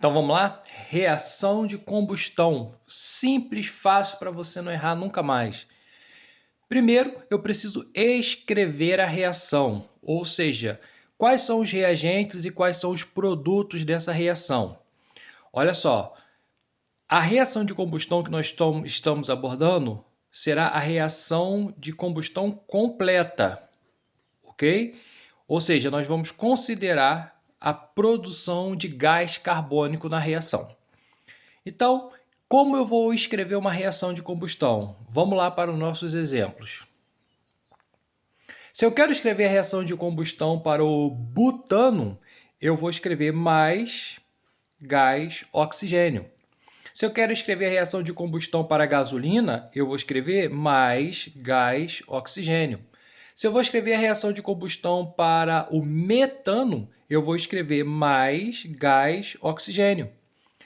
Então vamos lá? Reação de combustão. Simples, fácil para você não errar nunca mais. Primeiro, eu preciso escrever a reação, ou seja, quais são os reagentes e quais são os produtos dessa reação. Olha só, a reação de combustão que nós estamos abordando será a reação de combustão completa, ok? Ou seja, nós vamos considerar a produção de gás carbônico na reação. Então, como eu vou escrever uma reação de combustão? Vamos lá para os nossos exemplos. Se eu quero escrever a reação de combustão para o butano, eu vou escrever mais gás oxigênio. Se eu quero escrever a reação de combustão para a gasolina, eu vou escrever mais gás oxigênio. Se eu vou escrever a reação de combustão para o metano, eu vou escrever mais gás oxigênio.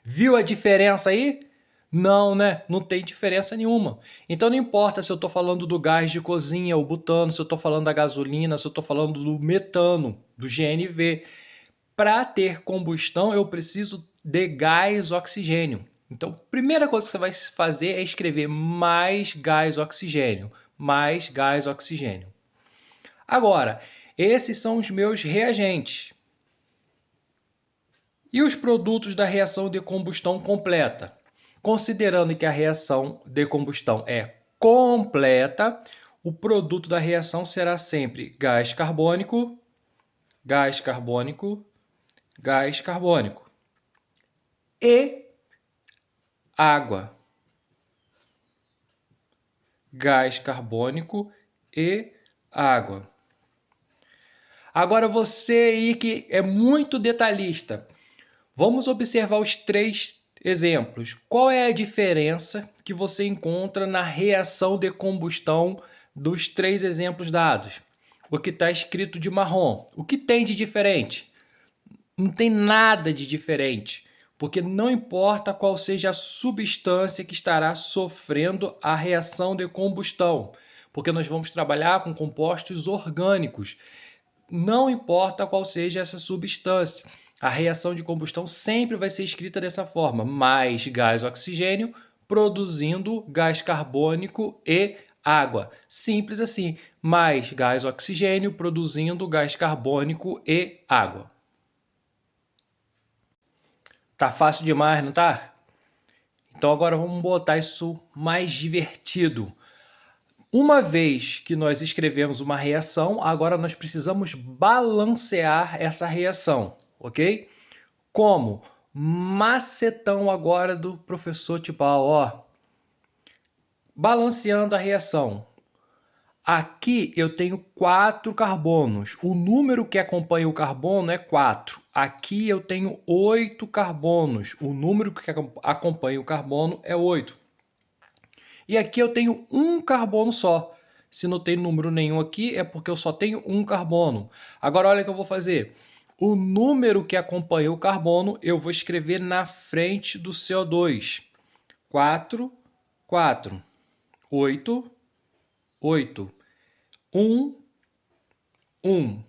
Viu a diferença aí? Não, né? Não tem diferença nenhuma. Então não importa se eu estou falando do gás de cozinha, o butano, se eu estou falando da gasolina, se eu estou falando do metano, do GNV. Para ter combustão, eu preciso de gás oxigênio. Então, a primeira coisa que você vai fazer é escrever mais gás oxigênio. Mais gás oxigênio. Agora, esses são os meus reagentes. E os produtos da reação de combustão completa? Considerando que a reação de combustão é completa, o produto da reação será sempre gás carbônico, gás carbônico, gás carbônico e água. Gás carbônico e água. Agora você aí que é muito detalhista, vamos observar os três exemplos. Qual é a diferença que você encontra na reação de combustão dos três exemplos dados? O que está escrito de marrom. O que tem de diferente? Não tem nada de diferente, porque não importa qual seja a substância que estará sofrendo a reação de combustão, porque nós vamos trabalhar com compostos orgânicos. Não importa qual seja essa substância. A reação de combustão sempre vai ser escrita dessa forma: mais gás oxigênio produzindo gás carbônico e água. Simples assim: mais gás oxigênio produzindo gás carbônico e água. Tá fácil demais, não tá? Então agora vamos botar isso mais divertido. Uma vez que nós escrevemos uma reação, agora nós precisamos balancear essa reação, ok? Como? Macetão agora do professor Tibau, ó. Balanceando a reação. Aqui eu tenho 4 carbonos. O número que acompanha o carbono é 4. Aqui eu tenho 8 carbonos. O número que acompanha o carbono é 8. E aqui eu tenho um carbono só. Se não tem número nenhum aqui, é porque eu só tenho um carbono. Agora olha o que eu vou fazer. O número que acompanha o carbono, eu vou escrever na frente do CO2. 4, 4. 8, 8. 1, 1.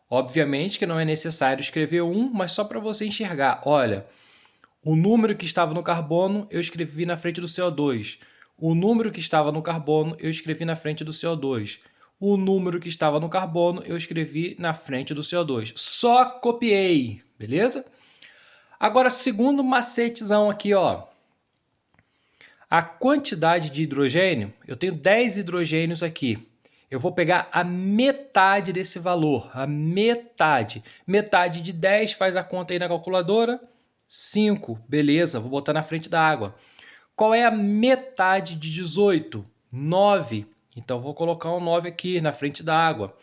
Obviamente que não é necessário escrever 1, mas só para você enxergar. Olha, o número que estava no carbono, eu escrevi na frente do CO2. O número que estava no carbono, eu escrevi na frente do CO2. O número que estava no carbono, eu escrevi na frente do CO2. Só copiei, beleza? Agora, segundo macetezão aqui, ó. A quantidade de hidrogênio, eu tenho 10 hidrogênios aqui. Eu vou pegar a metade desse valor, a metade. Metade de 10, faz a conta aí na calculadora. 5, beleza, vou botar na frente da água. Qual é a metade de 18? 9. Então, vou colocar um 9 aqui na frente da água.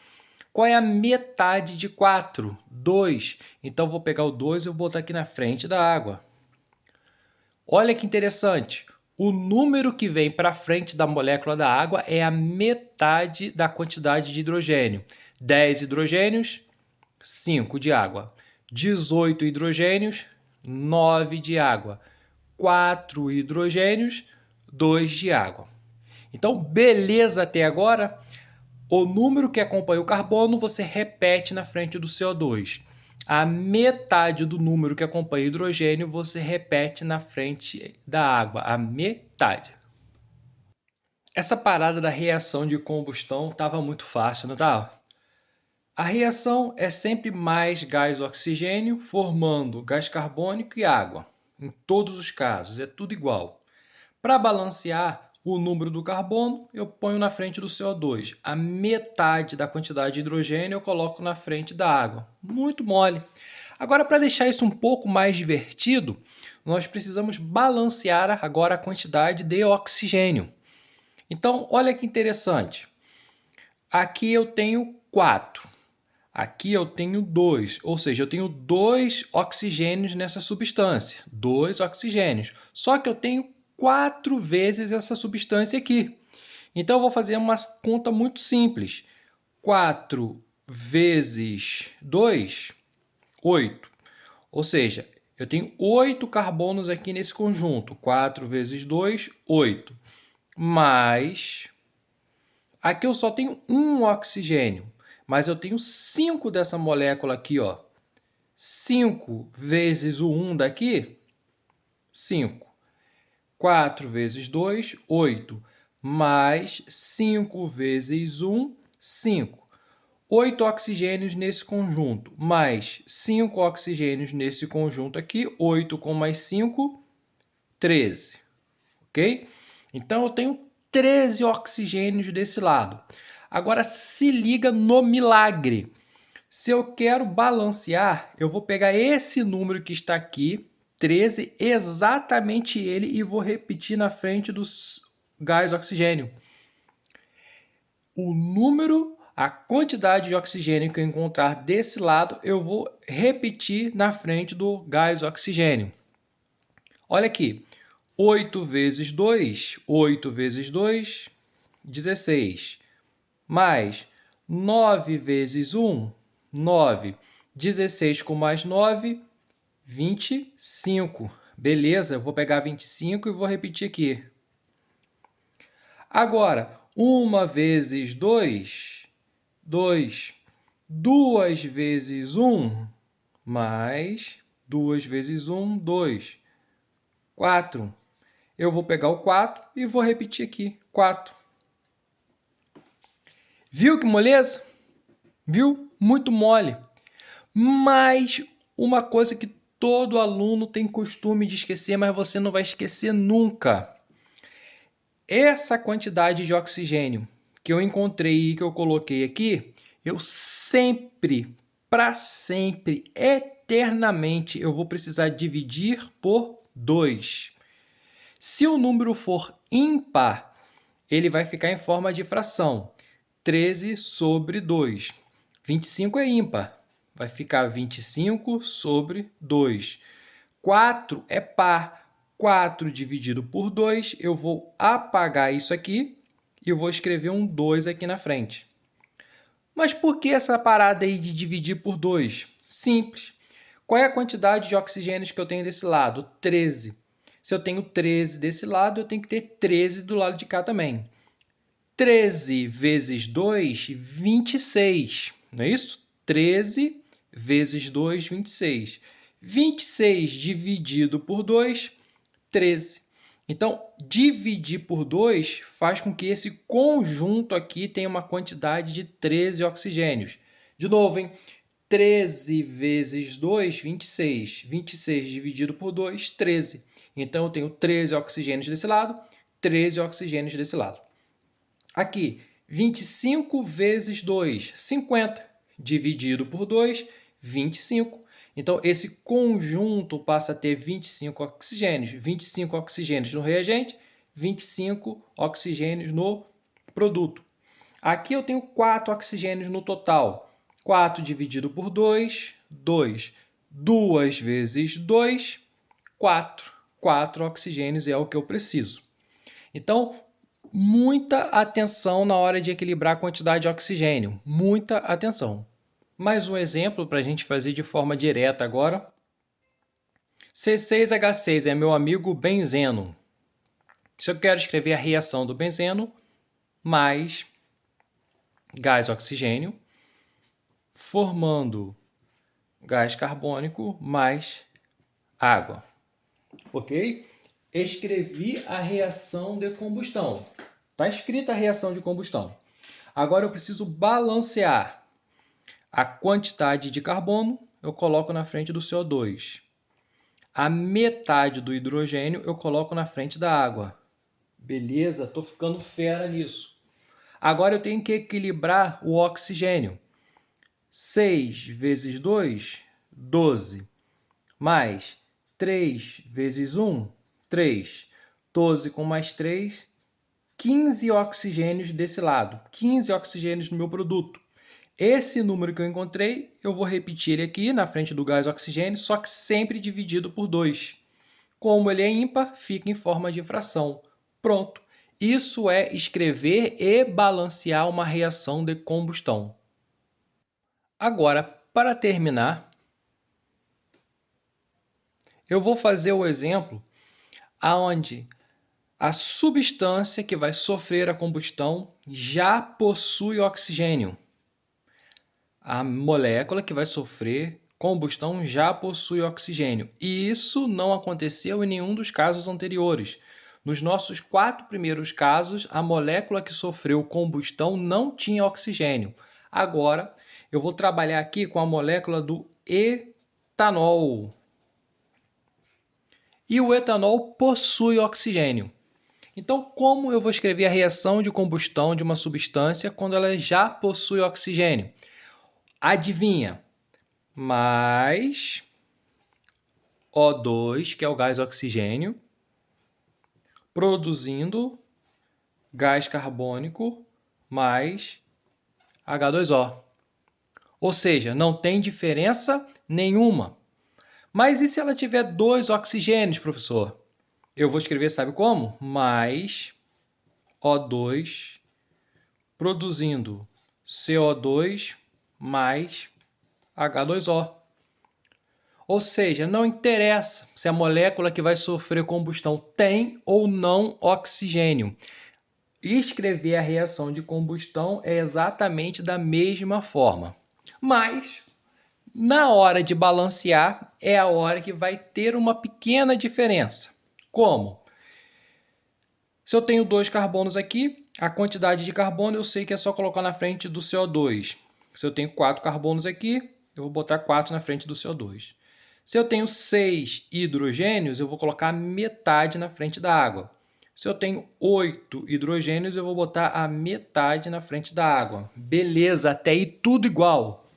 Qual é a metade de 4? 2. Então, vou pegar o 2 e vou botar aqui na frente da água. Olha que interessante. O número que vem para frente da molécula da água é a metade da quantidade de hidrogênio. 10 hidrogênios, 5 de água. 18 hidrogênios, 9 de água. 4 hidrogênios, 2 de água. Então, beleza até agora? O número que acompanha o carbono você repete na frente do CO2. a metade do número que acompanha hidrogênio você repete na frente da água, a metade. Essa parada da reação de combustão estava muito fácil, não estava? A reação é sempre mais gás oxigênio formando gás carbônico e água. Em todos os casos, é tudo igual. Para balancear o número do carbono, eu ponho na frente do CO2. A metade da quantidade de hidrogênio eu coloco na frente da água. Muito mole. Agora, para deixar isso um pouco mais divertido, nós precisamos balancear agora a quantidade de oxigênio. Então, olha que interessante. Aqui eu tenho 4. Aqui eu tenho 2, ou seja, eu tenho 2 oxigênios nessa substância. 2 oxigênios. Só que eu tenho 4 vezes essa substância aqui. Então, eu vou fazer uma conta muito simples. 4 vezes 2, 8. Ou seja, eu tenho 8 carbonos aqui nesse conjunto. 4 vezes 2, 8. Mas aqui eu só tenho um oxigênio, mas eu tenho 5 dessa molécula aqui, ó. 5 vezes o 1 daqui, 5. 4 vezes 2, 8. Mais 5 vezes 1, 5. 8 oxigênios nesse conjunto, mais 5 oxigênios nesse conjunto aqui. 8 com mais 5, 13. Ok? Então, eu tenho 13 oxigênios desse lado. Agora, se liga no milagre. Se eu quero balancear, eu vou pegar esse número que está aqui, 13, exatamente ele, e vou repetir na frente do gás oxigênio. O número, a quantidade de oxigênio que eu encontrar desse lado, eu vou repetir na frente do gás oxigênio. Olha aqui. 8 vezes 2, 8 vezes 2, 16. Mais 9 vezes 1, 9. 16 com mais 9, 25. Beleza, eu vou pegar 25 e vou repetir aqui. Agora, 1 vezes 2, 2. 2 vezes 1, mais 2 vezes 1, 2. 4. Eu vou pegar o 4 e vou repetir aqui, 4. Viu que moleza? Viu? Muito mole. Mas uma coisa que todo aluno tem costume de esquecer, mas você não vai esquecer nunca. Essa quantidade de oxigênio que eu encontrei e que eu coloquei aqui, eu sempre, para sempre, eternamente, eu vou precisar dividir por 2. Se o número for ímpar, ele vai ficar em forma de fração. 13 sobre 2. 25 é ímpar. Vai ficar 25 sobre 2. 4 é par. 4 dividido por 2, eu vou apagar isso aqui e vou escrever um 2 aqui na frente. Mas por que essa parada aí de dividir por 2? Simples. Qual é a quantidade de oxigênios que eu tenho desse lado? 13. Se eu tenho 13 desse lado, eu tenho que ter 13 do lado de cá também. 13 vezes 2, 26. Não é isso? 13 vezes 2, 26. 26 dividido por 2, 13. Então, dividir por 2 faz com que esse conjunto aqui tenha uma quantidade de 13 oxigênios. De novo, hein? 13 vezes 2, 26. 26 dividido por 2, 13. Então, eu tenho 13 oxigênios desse lado, 13 oxigênios desse lado. Aqui, 25 vezes 2, 50. Dividido por 2, 25. Então, esse conjunto passa a ter 25 oxigênios. 25 oxigênios no reagente, 25 oxigênios no produto. Aqui eu tenho 4 oxigênios no total. 4 dividido por 2, 2. 2 vezes 2, 4. 4 oxigênios é o que eu preciso. Então, muita atenção na hora de equilibrar a quantidade de oxigênio. Muita atenção. Mais um exemplo para a gente fazer de forma direta agora. C6H6 é meu amigo benzeno. Se eu quero escrever a reação do benzeno mais gás oxigênio, formando gás carbônico mais água. Ok? Escrevi a reação de combustão. Está escrita a reação de combustão. Agora eu preciso balancear a quantidade de carbono, eu coloco na frente do CO2. A metade do hidrogênio eu coloco na frente da água. Beleza? Estou ficando fera nisso. Agora eu tenho que equilibrar o oxigênio. 6 vezes 2, 12. Mais 3 vezes 1, 3. 12 com mais 3, 15 oxigênios desse lado. 15 oxigênios no meu produto. Esse número que eu encontrei, eu vou repetir ele aqui na frente do gás oxigênio, só que sempre dividido por 2. Como ele é ímpar, fica em forma de fração. Pronto. Isso é escrever e balancear uma reação de combustão. Agora, para terminar, eu vou fazer o exemplo onde a substância que vai sofrer a combustão já possui oxigênio. A molécula que vai sofrer combustão já possui oxigênio. E isso não aconteceu em nenhum dos casos anteriores. Nos nossos 4 primeiros casos, a molécula que sofreu combustão não tinha oxigênio. Agora, eu vou trabalhar aqui com a molécula do etanol. E o etanol possui oxigênio. Então, como eu vou escrever a reação de combustão de uma substância quando ela já possui oxigênio? Adivinha? Mais O2, que é o gás oxigênio, produzindo gás carbônico mais H2O. Ou seja, não tem diferença nenhuma. Mas e se ela tiver 2 oxigênios, professor? Eu vou escrever, sabe como? Mais O2 produzindo CO2 mais H2O. Ou seja, não interessa se a molécula que vai sofrer combustão tem ou não oxigênio. Escrever a reação de combustão é exatamente da mesma forma. Mas, na hora de balancear, é a hora que vai ter uma pequena diferença. Como? Se eu tenho 2 carbonos aqui, a quantidade de carbono eu sei que é só colocar na frente do CO2. Se eu tenho 4 carbonos aqui, eu vou botar 4 na frente do CO2. Se eu tenho 6 hidrogênios, eu vou colocar metade na frente da água. Se eu tenho 8 hidrogênios, eu vou botar a metade na frente da água. Beleza, até aí tudo igual.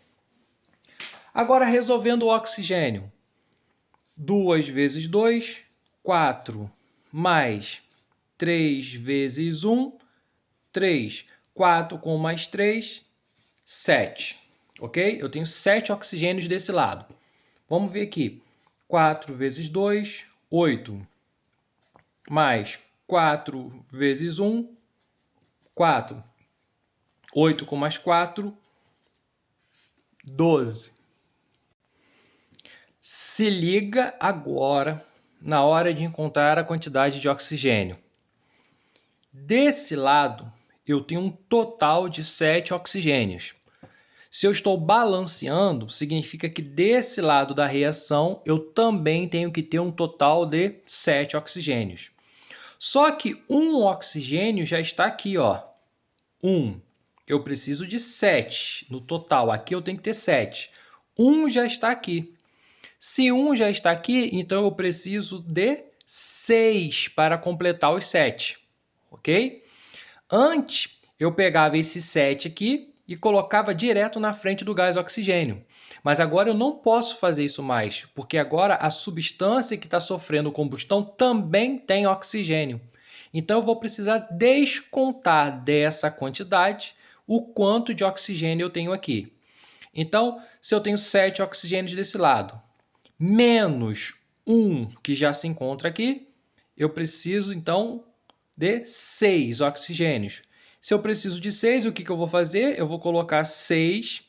Agora, resolvendo o oxigênio. 2 vezes 2, 4, mais 3 vezes 1, 3. 4 com mais 3, 7. Ok? Eu tenho 7 oxigênios desse lado. Vamos ver aqui. 4 vezes 2, 8. Mais 4 vezes 1, 4. 8 com mais 4, 12. Se liga agora na hora de encontrar a quantidade de oxigênio. Desse lado, eu tenho um total de 7 oxigênios. Se eu estou balanceando, significa que desse lado da reação eu também tenho que ter um total de 7 oxigênios. Só que um oxigênio já está aqui, ó. 1. Eu preciso de 7 no total. Aqui eu tenho que ter 7. 1 já está aqui. Se 1 já está aqui, então eu preciso de 6 para completar os 7. Ok? Antes, eu pegava esse 7 aqui e colocava direto na frente do gás oxigênio. Mas agora eu não posso fazer isso mais, porque agora a substância que está sofrendo combustão também tem oxigênio. Então eu vou precisar descontar dessa quantidade o quanto de oxigênio eu tenho aqui. Então, se eu tenho 7 oxigênios desse lado, menos 1 que já se encontra aqui, eu preciso então de 6 oxigênios. Se eu preciso de 6, o que eu vou fazer? Eu vou colocar 6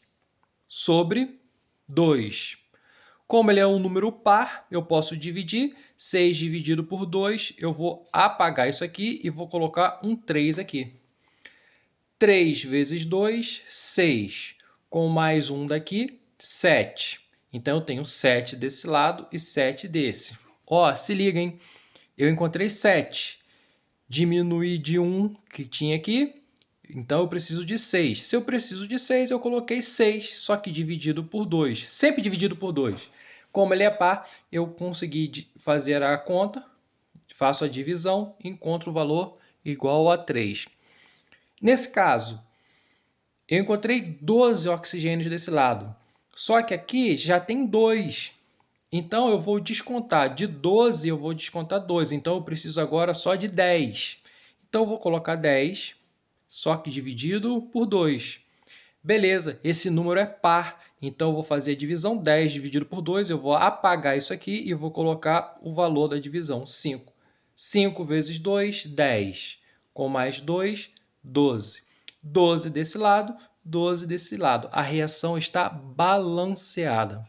sobre 2. Como ele é um número par, eu posso dividir. 6 dividido por 2, eu vou apagar isso aqui e vou colocar um 3 aqui. 3 vezes 2, 6. Com mais um daqui, 7. Então, eu tenho 7 desse lado e 7 desse. Ó, se liga, hein? Eu encontrei 7. Diminuí de 1 que tinha aqui, então eu preciso de 6. Se eu preciso de 6, eu coloquei 6, só que dividido por 2. Sempre dividido por 2. Como ele é par, eu consegui fazer a conta, faço a divisão, encontro o valor igual a 3. Nesse caso, eu encontrei 12 oxigênios desse lado. Só que aqui já tem 2. Então, eu vou descontar de 12, eu vou descontar 2. Então, eu preciso agora só de 10. Então, eu vou colocar 10, só que dividido por 2. Beleza, esse número é par. Então, eu vou fazer a divisão 10 dividido por 2. Eu vou apagar isso aqui e vou colocar o valor da divisão, 5. 5 vezes 2, 10. Com mais 2, 12. 12 desse lado, 12 desse lado. A reação está balanceada.